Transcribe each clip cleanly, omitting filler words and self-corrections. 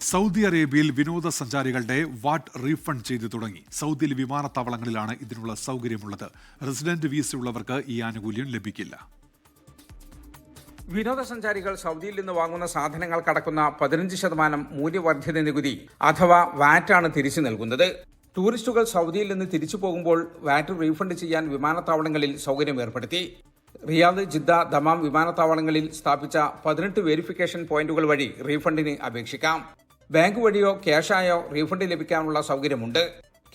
Saudi അറേബ്യയിൽ വിനോദസഞ്ചാരികളുടെ വാറ്റ് refund ചെയ്തു തുടങ്ങി. സൗദിയിലെ വിമാനത്താവളങ്ങളിലാണ് ഇതിനുള്ള സൗകര്യമുള്ളത്. റെസിഡന്റ് വിസയുള്ളവർക്ക് ഈ ആനുകൂല്യം ലഭിക്കില്ല. വിനോദസഞ്ചാരികൾ സൗദിയിൽ നിന്ന് വാങ്ങുന്ന സാധനങ്ങൾക്കടക്കുന്ന 15% മൂല്യവർദ്ധിത നികുതി അഥവാ വാറ്റാണ് തിരിച്ചു നൽകുന്നത്. ടൂറിസ്റ്റുകൾ സൗദിയിൽ നിന്ന് തിരിച്ചു പോകുമ്പോൾ വാറ്റ് റീഫണ്ട് ചെയ്യാൻ വിമാനത്താവളങ്ങളിൽ സൗകര്യം ഏർപ്പെടുത്തി. റിയാദ്, ജിദ്ദ, ദമാം വിമാനത്താവളങ്ങളിൽ സ്ഥാപിച്ച 18 വെരിഫിക്കേഷൻ പോയിന്റുകൾ വഴി റീഫണ്ടിന് അപേക്ഷിക്കാം. ബാങ്ക് വഴിയോ ക്യാഷായോ റീഫണ്ട് ലഭിക്കാനുള്ള സൗകര്യമുണ്ട്.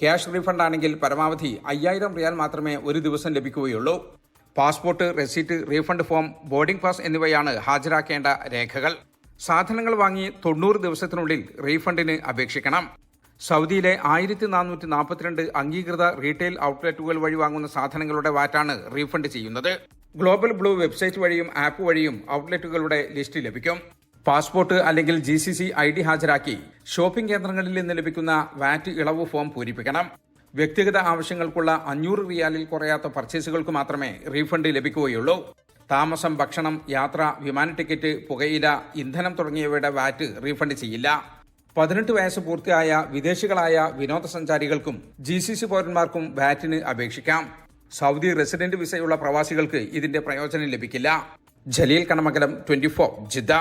ക്യാഷ് റീഫണ്ട് ആണെങ്കിൽ പരമാവധി 5000 റിയാൽ മാത്രമേ ഒരു ദിവസം ലഭിക്കുകയുള്ളൂ. Passport, receipt, refund form, boarding pass എന്നിവയാണ് ഹാജരാക്കേണ്ട രേഖകൾ. സാധനങ്ങൾ വാങ്ങി 90 ദിവസത്തിനുള്ളിൽ റീഫണ്ടിന് അപേക്ഷിക്കണം. സൗദിയിലെ 1442 അംഗീകൃത റീറ്റെയിൽ ഔട്ട്ലെറ്റുകൾ വഴി വാങ്ങുന്ന സാധനങ്ങളുടെ വാറ്റാണ് റീഫണ്ട് ചെയ്യുന്നത്. ഗ്ലോബൽ ബ്ലൂ വെബ്സൈറ്റ് വഴിയും ആപ്പ് വഴിയും ഔട്ട്ലെറ്റുകളുടെ ലിസ്റ്റ് ലഭിക്കും. പാസ്പോർട്ട് അല്ലെങ്കിൽ GCC ID ഹാജരാക്കി ഷോപ്പിംഗ് കേന്ദ്രങ്ങളിൽ നിന്ന് ലഭിക്കുന്ന വാറ്റ് ഇളവ് ഫോം പൂരിപ്പിക്കണം. വ്യക്തിഗത ആവശ്യങ്ങൾക്കുള്ള 500 റിയാലിൽ കുറയാത്ത പർച്ചേസുകൾക്ക് മാത്രമേ റീഫണ്ട് ലഭിക്കുകയുള്ളൂ. താമസം, ഭക്ഷണം, യാത്ര, വിമാന ടിക്കറ്റ്, പുകയില, ഇന്ധനം തുടങ്ങിയവയുടെ വാറ്റ് റീഫണ്ട് ചെയ്യില്ല. 18 വയസ്സ് പൂർത്തിയായ വിദേശികളായ വിനോദസഞ്ചാരികൾക്കും GCC പൗരന്മാർക്കും വാറ്റിന് അപേക്ഷിക്കാം. സൗദി റെസിഡന്റ് വിസയുള്ള പ്രവാസികൾക്ക് ഇതിന്റെ പ്രയോജനം ലഭിക്കില്ല. ജലീൽ കണമംഗലം, 24, ജിദ്ദ.